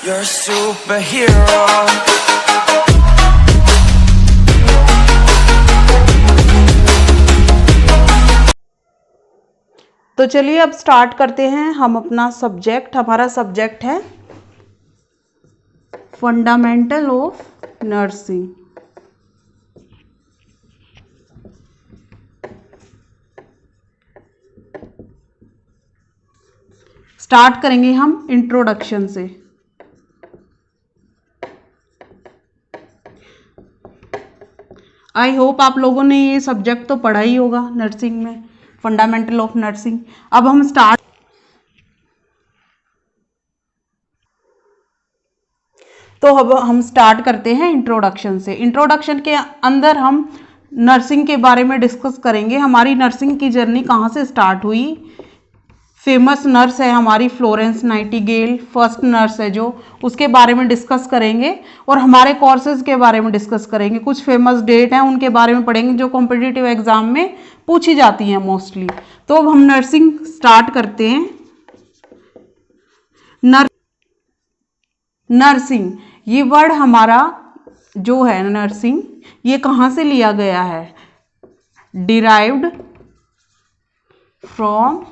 You're a superhero. तो चलिए अब स्टार्ट करते हैं हम अपना सब्जेक्ट। हमारा सब्जेक्ट है फंडामेंटल ऑफ नर्सिंग। स्टार्ट करेंगे हम इंट्रोडक्शन से। आई होप आप लोगों ने ये सब्जेक्ट तो पढ़ा ही होगा नर्सिंग में, फंडामेंटल ऑफ नर्सिंग। अब हम स्टार्ट करते हैं इंट्रोडक्शन से। इंट्रोडक्शन के अंदर हम नर्सिंग के बारे में डिस्कस करेंगे। हमारी नर्सिंग की जर्नी कहाँ से स्टार्ट हुई। फेमस नर्स है हमारी फ्लोरेंस नाइटिंगेल, फर्स्ट नर्स है जो, उसके बारे में डिस्कस करेंगे और हमारे कोर्सेज के बारे में डिस्कस करेंगे। कुछ फेमस डेट हैं उनके बारे में पढ़ेंगे जो कॉम्पिटिटिव एग्जाम में पूछी जाती हैं मोस्टली। तो अब हम नर्सिंग स्टार्ट करते हैं। नर्सिंग ये वर्ड हमारा जो है नर्सिंग, ये कहाँ से लिया गया है। Derived from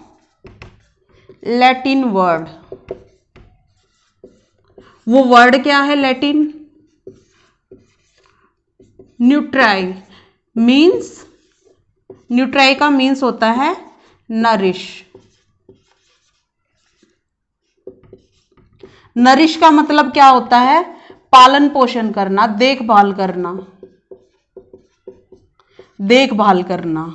Latin word. वो वर्ड क्या है लैटिन। न्यूट्राई मीन्स, न्यूट्राई का मीन्स होता है नरिश। नरिश का मतलब क्या होता है, पालन पोषण करना, देखभाल करना, देखभाल करना।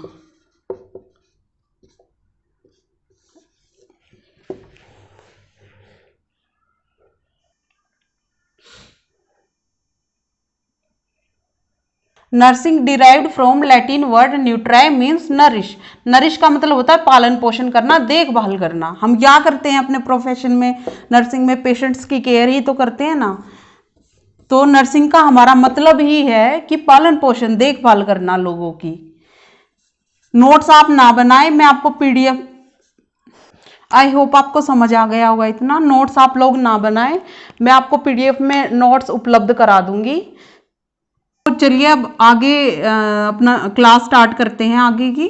Nursing derived from Latin word न्यूट्राई मीन्स नरिश। नरिश का मतलब होता है पालन पोषण करना, देखभाल करना। हम क्या करते हैं अपने प्रोफेशन में, नर्सिंग में पेशेंट्स की केयर ही तो करते हैं ना। तो नर्सिंग का हमारा मतलब ही है कि पालन पोषण, देखभाल करना लोगों की। नोट्स आप ना बनाए, मैं आपको पीडीएफ, आई होप आपको समझ आ गया होगा इतना। नोट्स आप लोग ना बनाए, मैं आपको पीडीएफ में नोट्स उपलब्ध करा दूंगी। तो चलिए अब आगे अपना क्लास स्टार्ट करते हैं आगे की।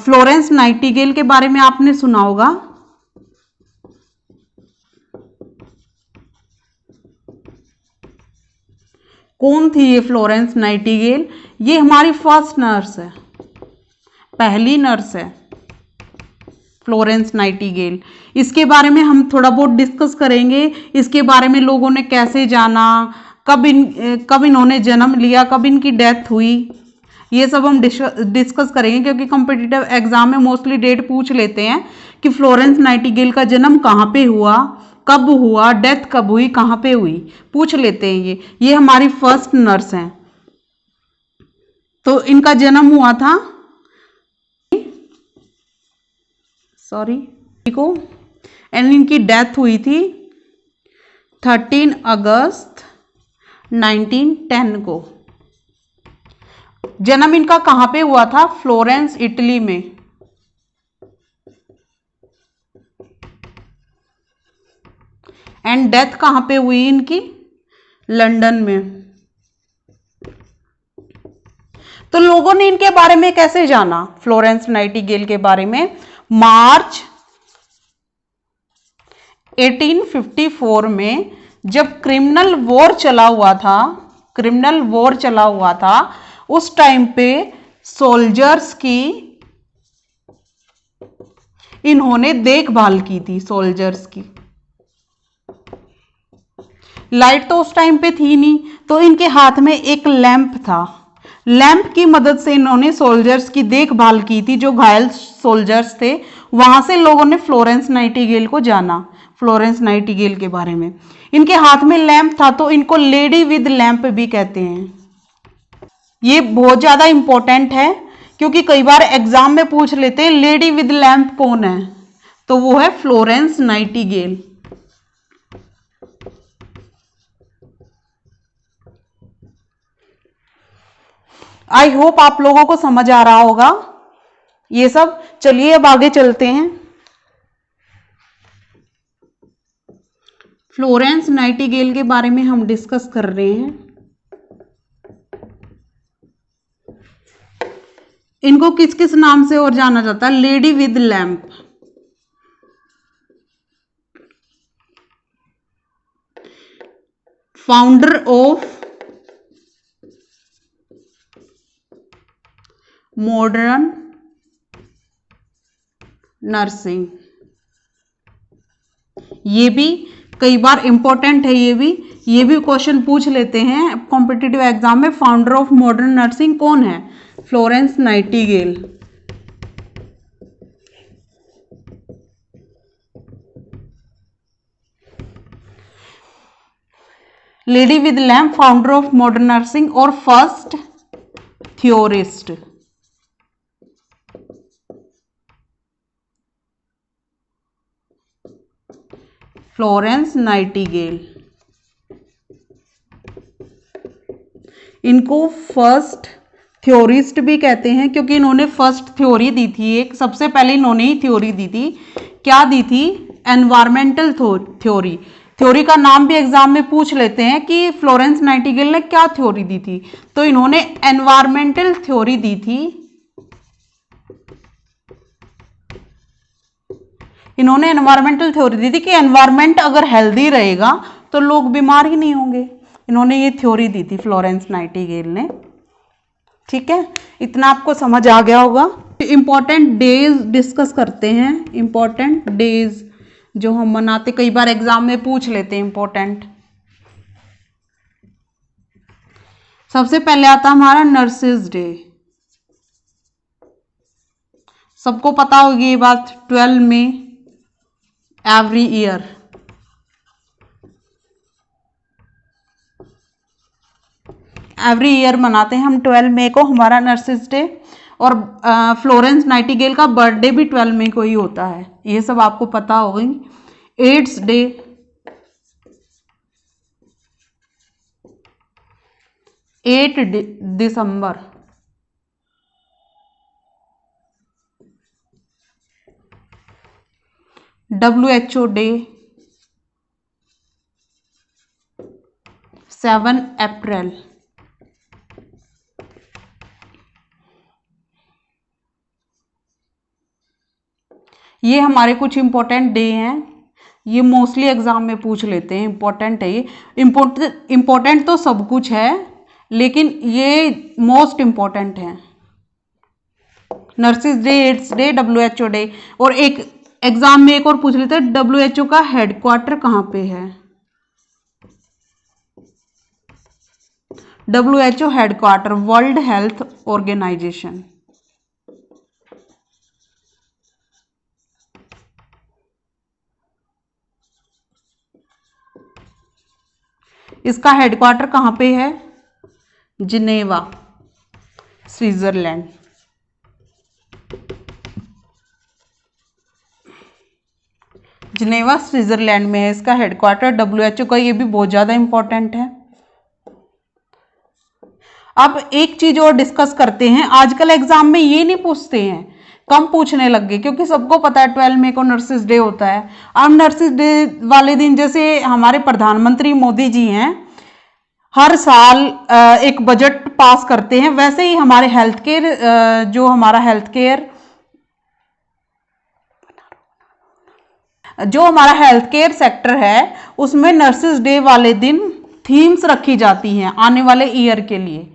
फ्लोरेंस नाइटिंगेल के बारे में आपने सुना होगा। कौन थी ये फ्लोरेंस नाइटिंगेल। ये हमारी फर्स्ट नर्स है, पहली नर्स है फ्लोरेंस नाइटिंगेल। इसके बारे में हम थोड़ा बहुत डिस्कस करेंगे। इसके बारे में लोगों ने कैसे जाना, कब इन्होंने जन्म लिया, कब इनकी डेथ हुई, ये सब हम डिस्कस करेंगे। क्योंकि कॉम्पिटिटिव एग्जाम में मोस्टली डेट पूछ लेते हैं कि फ्लोरेंस नाइटिंगेल का जन्म कहाँ पे हुआ, कब हुआ, डेथ कब हुई, कहाँ पे हुई, पूछ लेते हैं। ये हमारी फर्स्ट नर्स हैं। तो इनका जन्म हुआ था को, एंड इनकी डेथ हुई थी 13 अगस्त 1910 को। जन्म इनका कहां पे हुआ था, फ्लोरेंस इटली में। एंड डेथ कहां पे हुई इनकी, लंदन में। तो लोगों ने इनके बारे में कैसे जाना, फ्लोरेंस नाइटिंगेल के बारे में। मार्च 1854 में जब क्रिमिनल वॉर चला हुआ था, उस टाइम पे सोल्जर्स की इन्होंने देखभाल की थी। सोल्जर्स की लाइट तो उस टाइम पे थी नहीं, तो इनके हाथ में एक लैंप था। लैंप की मदद से इन्होंने सोल्जर्स की देखभाल की थी, जो घायल सोल्जर्स थे। वहां से लोगों ने फ्लोरेंस नाइटिंगेल को जाना, फ्लोरेंस नाइटिंगेल के बारे में। इनके हाथ में लैंप था तो इनको लेडी विद लैंप भी कहते हैं। ये बहुत ज्यादा इंपॉर्टेंट है क्योंकि कई बार एग्जाम में पूछ लेते हैं लेडी विद लैंप कौन है, तो वो है फ्लोरेंस नाइटिंगेल। आई होप आप लोगों को समझ आ रहा होगा ये सब। चलिए अब आगे चलते हैं। फ्लोरेंस नाइटिंगेल के बारे में हम डिस्कस कर रहे हैं। इनको किस किस नाम से और जाना जाता है? Lady with lamp, founder of modern nursing. ये भी कई बार इंपॉर्टेंट है, ये भी क्वेश्चन पूछ लेते हैं कॉम्पिटिटिव एग्जाम में। फाउंडर ऑफ मॉडर्न नर्सिंग कौन है? Florence Nightingale. Lady with lamp, founder of modern nursing और फर्स्ट थ्योरिस्ट। फ्लोरेंस नाइटिंगेल, इनको फर्स्ट थ्योरिस्ट भी कहते हैं क्योंकि इन्होंने फर्स्ट थ्योरी दी थी। एक सबसे पहले इन्होंने ही थ्योरी दी थी। क्या दी थी? Environmental theory. थ्योरी का नाम भी एग्जाम में पूछ लेते हैं कि फ्लोरेंस नाइटिंगेल ने क्या थ्योरी दी थी, तो इन्होंने एनवायरमेंटल थ्योरी दी थी। इन्होंने एनवायरमेंटल थ्योरी दी थी कि एनवायरमेंट अगर हेल्दी रहेगा तो लोग बीमार ही नहीं होंगे। इन्होंने ये थ्योरी दी थी फ्लोरेंस नाइटिंगेल ने। ठीक है, इतना आपको समझ आ गया होगा। इंपॉर्टेंट डेज डिस्कस करते हैं। इंपॉर्टेंट डेज जो हम मनाते, कई बार एग्जाम में पूछ लेते हैं इंपॉर्टेंट। सबसे पहले आता हमारा नर्सेज डे। सबको पता होगी ये बात, 12 मई एवरी ईयर। एवरी ईयर मनाते हैं हम 12 मई को हमारा नर्सेज डे। और फ्लोरेंस नाइटिंगेल का बर्थडे भी 12 मई को ही होता है, ये सब आपको पता होगी। एड्स डे, 8 दिसंबर। WHO डे, 7 अप्रैल। ये हमारे कुछ इंपॉर्टेंट डे हैं, ये मोस्टली एग्जाम में पूछ लेते हैं। इंपॉर्टेंट है ये। इंपॉर्टेंट तो सब कुछ है लेकिन ये मोस्ट इंपॉर्टेंट है। Nurses day, AIDS day, WHO day. और एक एग्जाम में एक और पूछ लेते हैं, WHO का हेडक्वार्टर कहाँ पे है? WHO headquarter world health organization. इसका हेडक्वार्टर कहाँ पे है? Geneva, Switzerland. जिनेवा स्विट्जरलैंड में है इसका हेडक्वार्टर WHO का। ये भी बहुत ज़्यादा इंपॉर्टेंट है। अब एक चीज और डिस्कस करते हैं। आजकल एग्जाम में ये नहीं पूछते हैं, कम पूछने लग गए क्योंकि सबको पता है 12 मई को नर्सेज डे होता है। अब नर्सेज डे वाले दिन, जैसे हमारे प्रधानमंत्री मोदी जी हैं, हर साल एक बजट पास करते हैं, वैसे ही हमारे हेल्थ केयर, जो हमारा हेल्थ केयर सेक्टर है, उसमें नर्सेज डे वाले दिन थीम्स रखी जाती हैं आने वाले ईयर के लिए।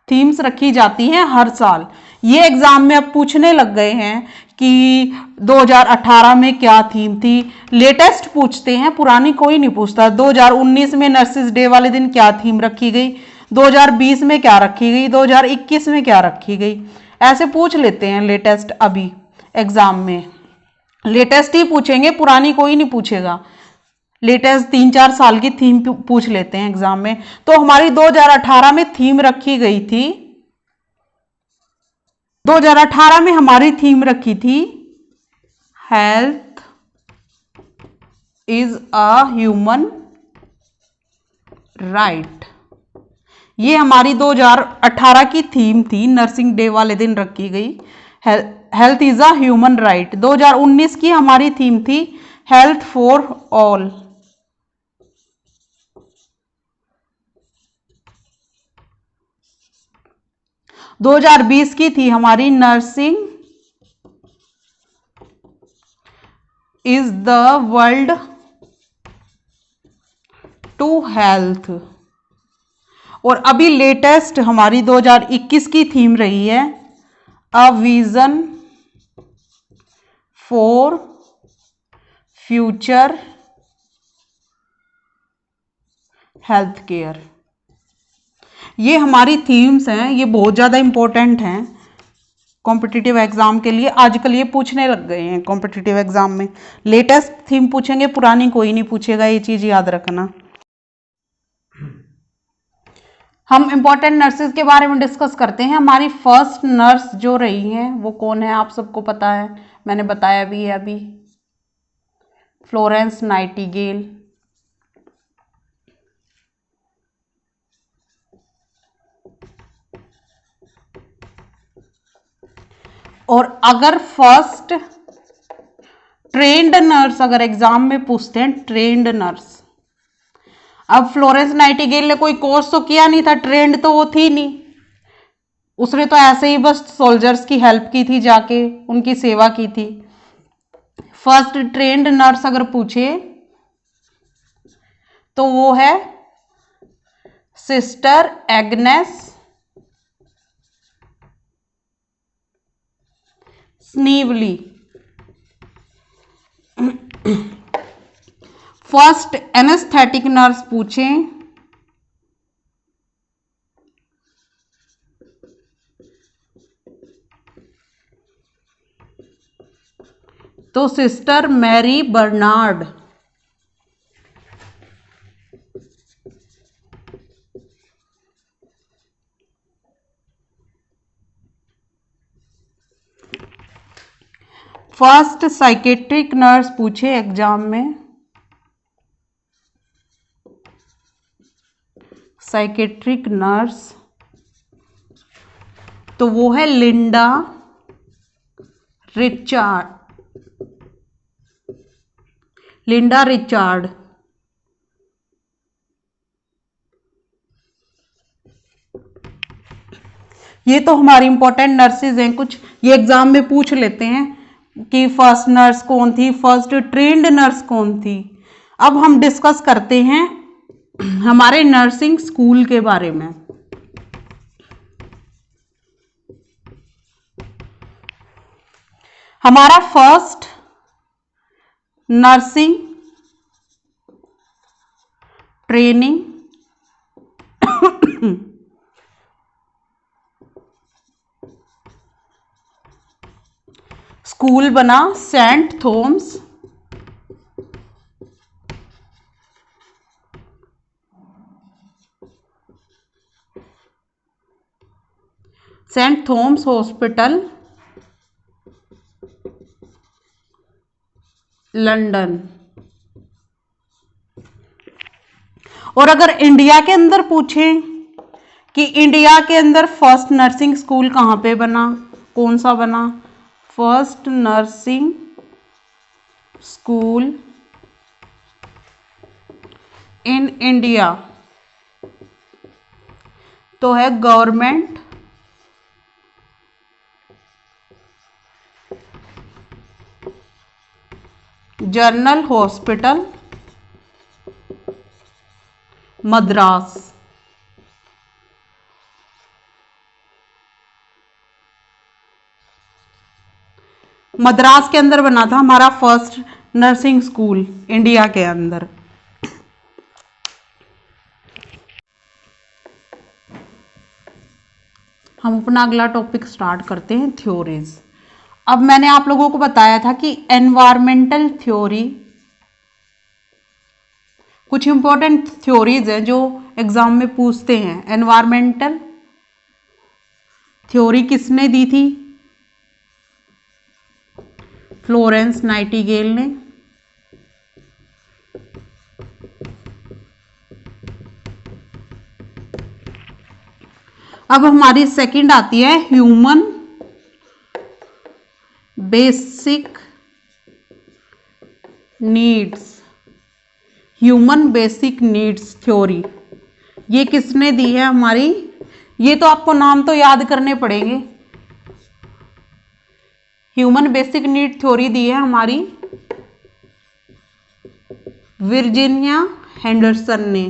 थीम्स रखी जाती हैं हर साल। ये एग्जाम में अब पूछने लग गए हैं कि 2018 में क्या थीम थी। लेटेस्ट पूछते हैं, पुरानी कोई नहीं पूछता। 2019 में नर्सेज डे वाले दिन क्या थीम रखी गई, 2020 में क्या रखी गई, 2021 में क्या रखी गई, ऐसे पूछ लेते हैं लेटेस्ट। अभी एग्जाम में लेटेस्ट ही पूछेंगे, पुरानी कोई नहीं पूछेगा। लेटेस्ट 3-4 साल की थीम पूछ लेते हैं एग्जाम में। तो हमारी 2018 में थीम रखी गई थी, 2018 में हमारी थीम रखी थी health is a human right. ये हमारी 2018 की थीम थी, नर्सिंग डे वाले दिन रखी गई, health is a human right. 2019 की हमारी थीम थी हेल्थ फॉर ऑल। 2020 की थी हमारी nursing is the world to health. और अभी लेटेस्ट हमारी 2021 की थीम रही है a vision for future health care. ये हमारी थीम्स हैं, ये बहुत ज़्यादा इंपॉर्टेंट हैं कॉम्पिटिटिव एग्जाम के लिए। आजकल ये पूछने लग गए हैं कॉम्पिटिटिव एग्जाम में, लेटेस्ट थीम पूछेंगे, पुरानी कोई नहीं पूछेगा, ये चीज़ याद रखना। हम इंपॉर्टेंट नर्सेज के बारे में डिस्कस करते हैं। हमारी फर्स्ट नर्स जो रही हैं वो कौन है, आप सबको पता है, मैंने बताया भी है अभी, फ्लोरेंस नाइटिंगेल। और अगर फर्स्ट ट्रेंड नर्स अगर एग्जाम में पूछते हैं, ट्रेंड नर्स, अब फ्लोरेंस नाइटिंगेल ने कोई कोर्स तो किया नहीं था, ट्रेंड तो वो थी नहीं, उसने तो ऐसे ही बस सोल्जर्स की हेल्प की थी, जाके उनकी सेवा की थी। फर्स्ट ट्रेंड नर्स अगर पूछे तो वो है sister Agnes Snively. First anaesthetic nurse पूछें तो sister Mary Bernard. First psychiatric nurse पूछे एग्जाम में, साइकेट्रिक नर्स, तो वो है लिंडा रिचार्ड, लिंडा रिचार्ड। ये तो हमारी इंपॉर्टेंट नर्सेज हैं, कुछ ये एग्जाम में पूछ लेते हैं कि फर्स्ट नर्स कौन थी, फर्स्ट ट्रेंड नर्स कौन थी। अब हम डिस्कस करते हैं हमारे नर्सिंग स्कूल के बारे में। हमारा फर्स्ट नर्सिंग ट्रेनिंग स्कूल बना सेंट थॉमस हॉस्पिटल लंदन। और अगर इंडिया के अंदर पूछें कि इंडिया के अंदर फर्स्ट नर्सिंग स्कूल कहाँ पे बना, कौन सा बना, first nursing school in India, तो है government general hospital Madras. Madras के अंदर बना था हमारा फर्स्ट नर्सिंग स्कूल इंडिया के अंदर। हम अपना अगला टॉपिक स्टार्ट करते हैं, थ्योरीज। अब मैंने आप लोगों को बताया था कि एनवायरमेंटल थ्योरी, कुछ इंपॉर्टेंट थ्योरीज हैं जो एग्जाम में पूछते हैं। एनवायरमेंटल थ्योरी किसने दी थी, फ्लोरेंस नाइटिंगेल ने। अब हमारी सेकंड आती है human basic needs, human basic needs theory, ये किसने दी है हमारी? ये तो आपको नाम तो याद करने पड़ेंगे। ह्यूमन बेसिक नीड थ्योरी दी है हमारी वर्जीनिया हेंडरसन ने।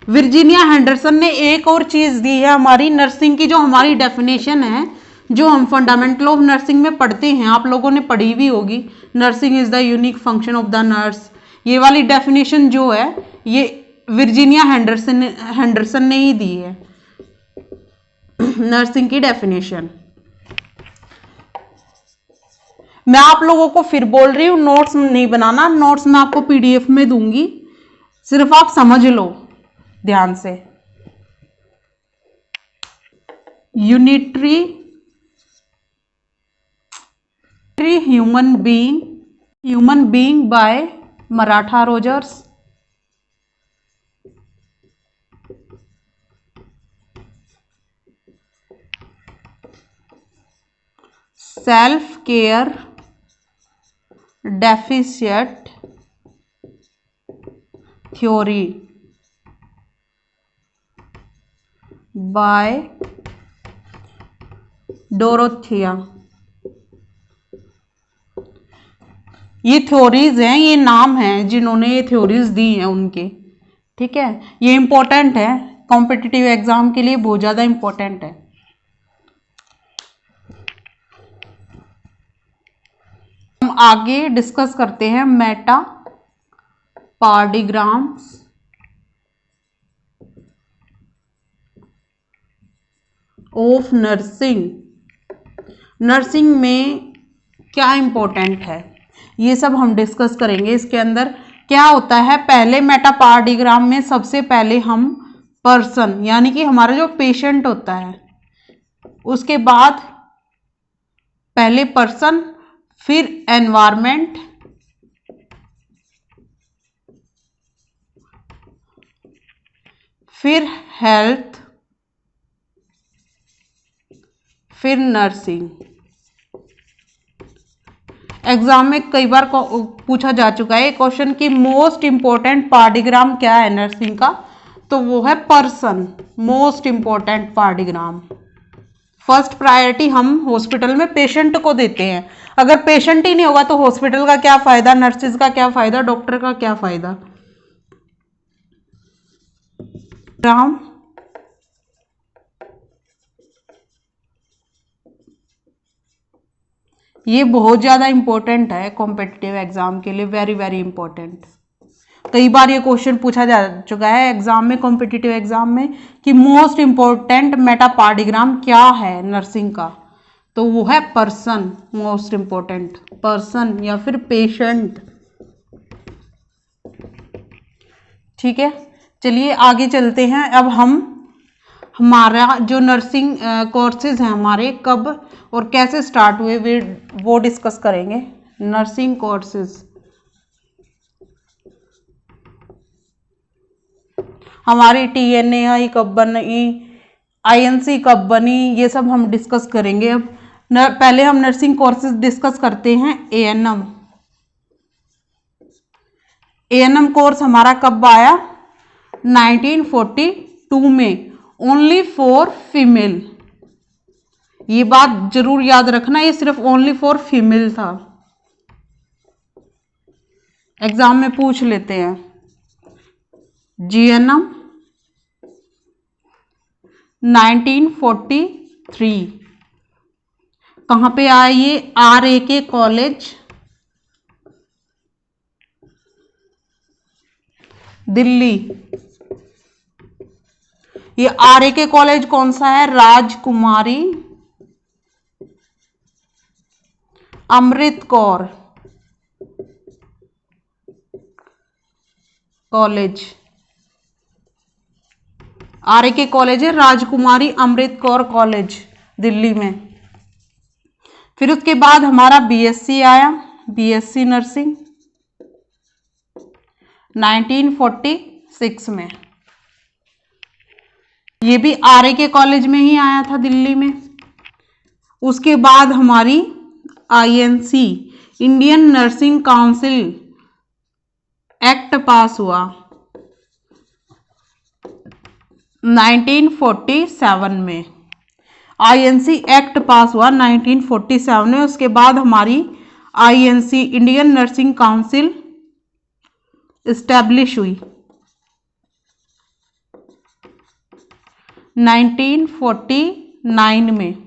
वर्जीनिया हेंडरसन ने एक और चीज दी है हमारी नर्सिंग की, जो हमारी डेफिनेशन है, जो हम फंडामेंटल ऑफ नर्सिंग में पढ़ते हैं, आप लोगों ने पढ़ी भी होगी। Nursing is the unique function of the nurse, ये वाली डेफिनेशन जो है ये वर्जीनिया हेंडरसन ने ही दी है नर्सिंग की डेफिनेशन। मैं आप लोगों को फिर बोल रही हूँ, नोट्स नहीं बनाना, नोट्स मैं आपको पीडीएफ में दूंगी, सिर्फ आप समझ लो ध्यान से। Unitary human being by Martha Rogers, self care deficient theory by Dorothea. ये थ्योरीज हैं, ये नाम हैं जिन्होंने ये थ्योरीज दी हैं उनके, ठीक है। ये इंपॉर्टेंट है, कॉम्पिटिटिव एग्जाम के लिए बहुत ज्यादा इंपॉर्टेंट है। हम आगे डिस्कस करते हैं मेटा पार्डिग्राम्स ऑफ नर्सिंग। नर्सिंग में क्या इंपॉर्टेंट है ये सब हम डिस्कस करेंगे। इसके अंदर क्या होता है, पहले मेटापार्डिग्राम में सबसे पहले हम पर्सन यानी कि हमारा जो पेशेंट होता है, उसके बाद पहले पर्सन, फिर एनवायरमेंट, फिर हेल्थ, फिर नर्सिंग। एग्जाम में कई बार पूछा जा चुका है क्वेश्चन कि मोस्ट इंपॉर्टेंट पार्डिग्राम क्या है नर्सिंग का, तो वो है person, most important paradigm. First priority हम हॉस्पिटल में पेशेंट को देते हैं। अगर पेशेंट ही नहीं होगा तो हॉस्पिटल का क्या फायदा, नर्सिस का क्या फायदा, डॉक्टर का क्या फायदा। राम ये बहुत ज़्यादा इंपॉर्टेंट है कॉम्पिटिटिव एग्जाम के लिए, वेरी वेरी इंपॉर्टेंट। कई बार ये क्वेश्चन पूछा जा चुका है एग्जाम में, कॉम्पिटिटिव एग्जाम में, कि मोस्ट इंपॉर्टेंट मेटापार्डिग्राम क्या है नर्सिंग का, तो वो है पर्सन, मोस्ट इंपॉर्टेंट पर्सन या फिर पेशेंट। ठीक है, चलिए आगे चलते हैं। अब हम हमारा जो नर्सिंग कोर्सेज हैं हमारे कब और कैसे स्टार्ट हुए वो डिस्कस करेंगे। नर्सिंग कोर्सेज हमारी TNAI कब बनी, INC कब बनी, ये सब हम डिस्कस करेंगे। अब पहले हम नर्सिंग कोर्सेज डिस्कस करते हैं। ANM कोर्स हमारा कब आया, 1942 में, ओनली फॉर फीमेल। ये बात जरूर याद रखना, ये सिर्फ ओनली फॉर फीमेल था, एग्जाम में पूछ लेते हैं। GNM 1943 कहाँ पे आया ये, RAK कॉलेज दिल्ली। ये RAK कॉलेज कौन सा है, राजकुमारी Amrit Kaur college. RAK college है राजकुमारी अमृत कौर कॉलेज दिल्ली में। फिर उसके बाद हमारा BSc आया, BSc नर्सिंग 1946 में, ये भी RAK कॉलेज में ही आया था दिल्ली में। उसके बाद हमारी INC Indian nursing council act पास हुआ? 1947 में। INC एक्ट पास हुआ 1947 में। उसके बाद हमारी INC Indian nursing council establish हुई 1949 में।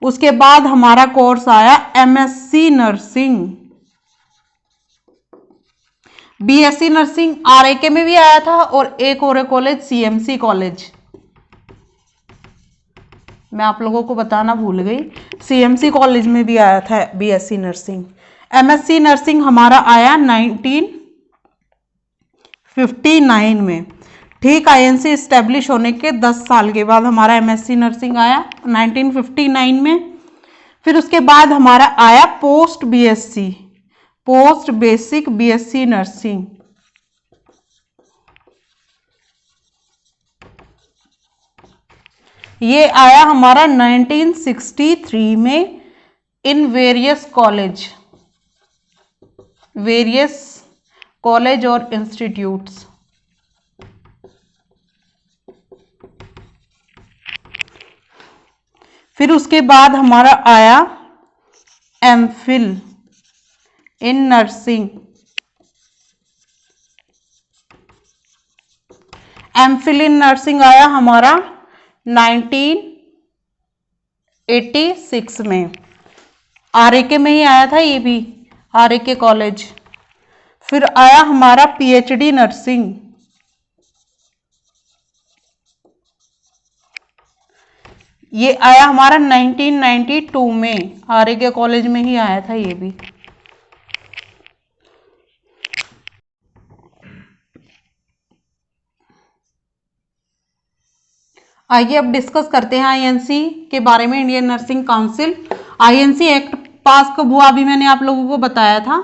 उसके बाद हमारा कोर्स आया MSc nursing. BSc nursing RAK में भी आया था और एक और कॉलेज CMC कॉलेज, मैं आप लोगों को बताना भूल गई, CMC कॉलेज में भी आया था BSc नर्सिंग। MSc नर्सिंग हमारा आया 1959 में। ठीक, INC इस्टेब्लिश होने के 10 साल के बाद हमारा MSc नर्सिंग आया 1959 में। फिर उसके बाद हमारा आया पोस्ट बेसिक BSc नर्सिंग। ये आया हमारा 1963 में इन वेरियस कॉलेज और इंस्टीट्यूट्स। फिर उसके बाद हमारा आया MPhil in nursing. MPhil in nursing आया हमारा 1986 में। RAK में ही आया था ये भी, RAK कॉलेज। फिर आया हमारा PhD नर्सिंग, ये आया हमारा 1992 में, RAK कॉलेज में ही आया था ये भी। आइए अब डिस्कस करते हैं INC के बारे में, Indian nursing council. INC act पास कब हुआ, अभी मैंने आप लोगों को बताया था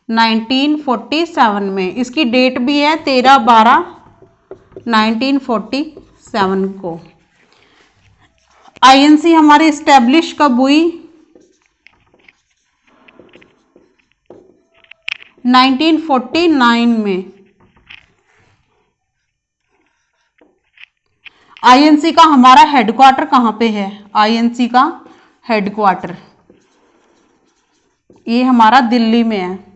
1947 में। इसकी डेट भी है 13/12/1947 को। INC हमारी इस्टेब्लिश कब हुई? 1949 में। INC का हमारा हेडक्वार्टर कहाँ पे है? INC का हेडक्वार्टर ये हमारा दिल्ली में है।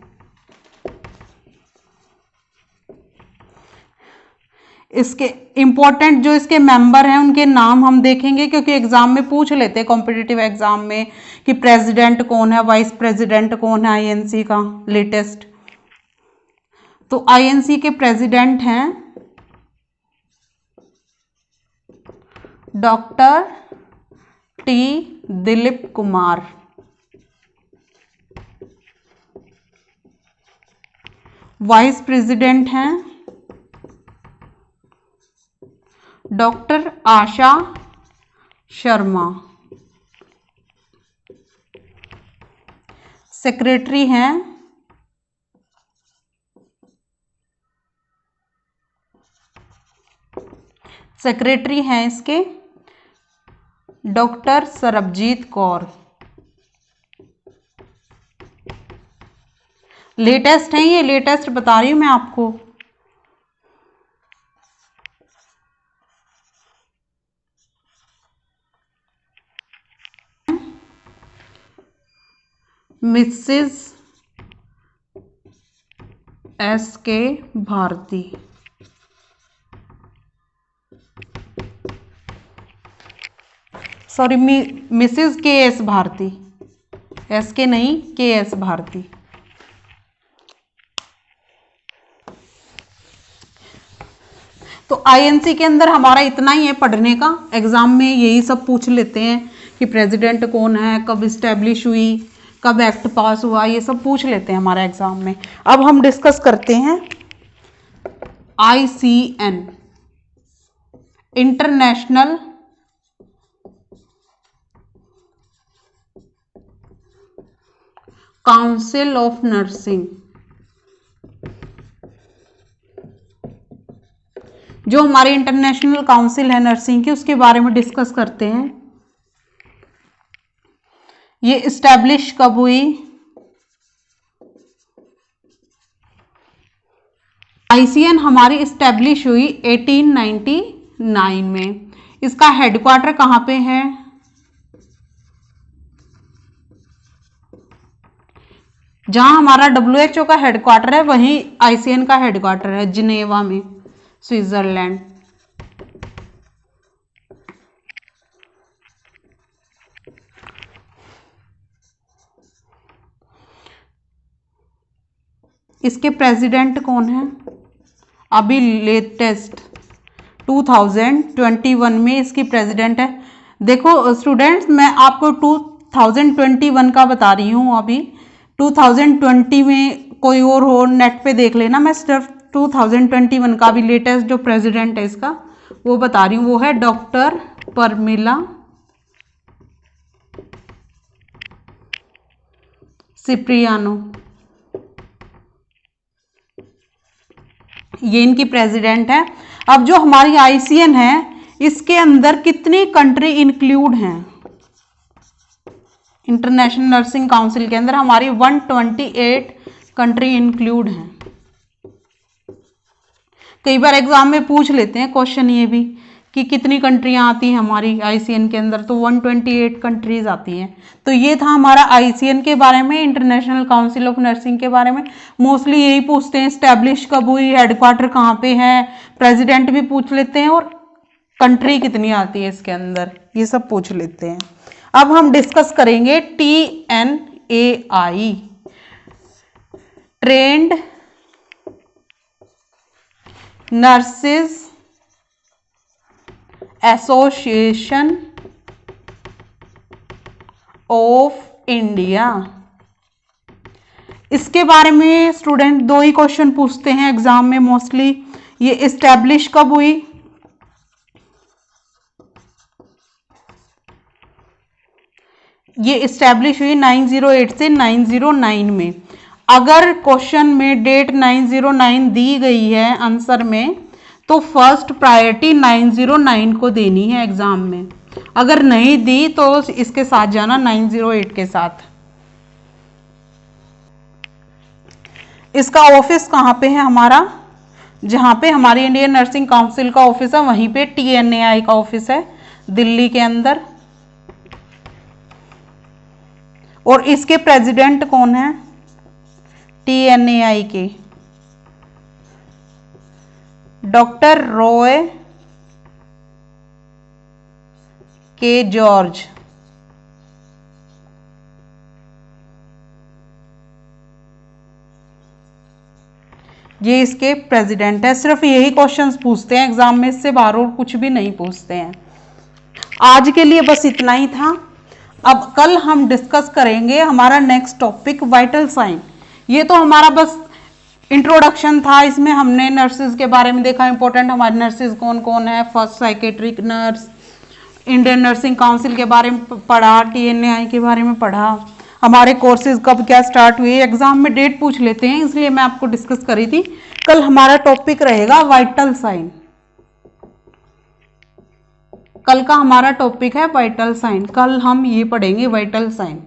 इसके इंपॉर्टेंट जो इसके मेंबर हैं उनके नाम हम देखेंगे, क्योंकि एग्जाम में पूछ लेते हैं, कॉम्पिटिटिव एग्जाम में, कि प्रेसिडेंट कौन है, वाइस प्रेसिडेंट कौन है INC का लेटेस्ट। तो INC के प्रेसिडेंट हैं doctor T Dilip Kumar. Vice president हैं डॉक्टर आशा शर्मा। सेक्रेटरी हैं इसके डॉक्टर सरबजीत कौर। लेटेस्ट है ये, लेटेस्ट बता रही हूं मैं आपको। Mrs SK Bharti. Sorry, Mrs KS Bharti, SK नहीं, KS भारती। तो INC के अंदर हमारा इतना ही है पढ़ने का। एग्जाम में यही सब पूछ लेते हैं कि प्रेसिडेंट कौन है, कब इस्टेब्लिश हुई, कब एक्ट पास हुआ, ये सब पूछ लेते हैं हमारे एग्जाम में। अब हम डिस्कस करते हैं ICN international council of nursing. जो हमारी इंटरनेशनल काउंसिल है नर्सिंग की, उसके बारे में डिस्कस करते हैं। ये इस्टेब्लिश कब हुई? आईसीएन हमारी इस्टेब्लिश हुई 1899 में। इसका हेडक्वार्टर कहाँ पे है? जहां हमारा WHO का हेडक्वार्टर है वहीं आईसीएन का हेडक्वार्टर है, जिनेवा में, स्विट्जरलैंड। इसके प्रेसिडेंट कौन है? अभी लेटेस्ट 2021 में इसकी प्रेसिडेंट है। देखो स्टूडेंट्स, मैं आपको 2021 का बता रही हूँ। अभी 2020 में कोई और हो नेट पे देख लेना, मैं सिर्फ 2021 का भी लेटेस्ट जो प्रेसिडेंट है इसका वो बता रही हूँ। वो है डॉक्टर परमिला सिप्रियानो। ये इनकी प्रेसिडेंट है। अब जो हमारी आईसीएन है इसके अंदर कितनी कंट्री इंक्लूड हैं? इंटरनेशनल नर्सिंग काउंसिल के अंदर हमारी 128 कंट्री इंक्लूड हैं। कई बार एग्जाम में पूछ लेते हैं क्वेश्चन ये भी कि कितनी कंट्रियां आती हैं हमारी आईसीएन के अंदर, तो 128 कंट्रीज आती हैं। तो ये था हमारा आईसीएन के बारे में, इंटरनेशनल काउंसिल ऑफ नर्सिंग के बारे में। मोस्टली यही पूछते हैं, स्टैब्लिश कब हुई, हेडक्वार्टर कहाँ पे है, प्रेसिडेंट भी पूछ लेते हैं और कंट्री कितनी आती है इसके अंदर, ये सब पूछ लेते हैं। अब हम डिस्कस करेंगे TNAI, trend nurses association of India. इसके बारे में स्टूडेंट दो ही क्वेश्चन पूछते हैं एग्जाम में मोस्टली। ये इस्टेब्लिश कब हुई? ये इस्टेब्लिश हुई 908 से 909 में। अगर क्वेश्चन में डेट 909 दी गई है आंसर में तो फर्स्ट प्रायोरिटी 909 को देनी है एग्जाम में। अगर नहीं दी तो इसके साथ जाना 908 के साथ। इसका ऑफिस कहाँ पे है हमारा? जहाँ पे हमारी इंडियन नर्सिंग काउंसिल का ऑफिस है वहीं पे TNAI का ऑफिस है, दिल्ली के अंदर। और इसके प्रेसिडेंट कौन है TNAI के? डॉक्टर रॉय के जॉर्ज। ये इसके प्रेसिडेंट है। सिर्फ यही क्वेश्चंस पूछते हैं एग्जाम में, इससे बाहर और कुछ भी नहीं पूछते हैं। आज के लिए बस इतना ही था। अब कल हम डिस्कस करेंगे हमारा नेक्स्ट टॉपिक वाइटल साइन। ये तो हमारा बस इंट्रोडक्शन था, इसमें हमने नर्सेज के बारे में देखा, इंपॉर्टेंट हमारे नर्सेज कौन कौन है, first psychiatric nurse, Indian nursing council के बारे में पढ़ा, TNAI के बारे में पढ़ा, हमारे कोर्सेज कब क्या स्टार्ट हुए। एग्जाम में डेट पूछ लेते हैं इसलिए मैं आपको डिस्कस करी थी। कल हमारा टॉपिक रहेगा वाइटल साइन। कल का हमारा टॉपिक है वाइटल साइन। कल हम ये पढ़ेंगे वाइटल साइन।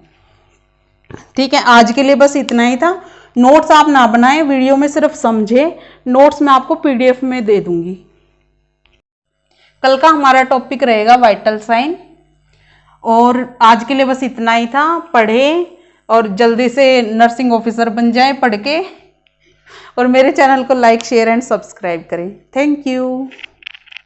ठीक है, आज के लिए बस इतना ही था। नोट्स आप ना बनाएं, वीडियो में सिर्फ समझे। नोट्स मैं आपको PDF में दे दूंगी। कल का हमारा टॉपिक रहेगा वाइटल साइन। और आज के लिए बस इतना ही था। पढ़े और जल्दी से नर्सिंग ऑफिसर बन जाए पढ़ के। और मेरे चैनल को लाइक, शेयर एंड सब्सक्राइब करें। Thank you.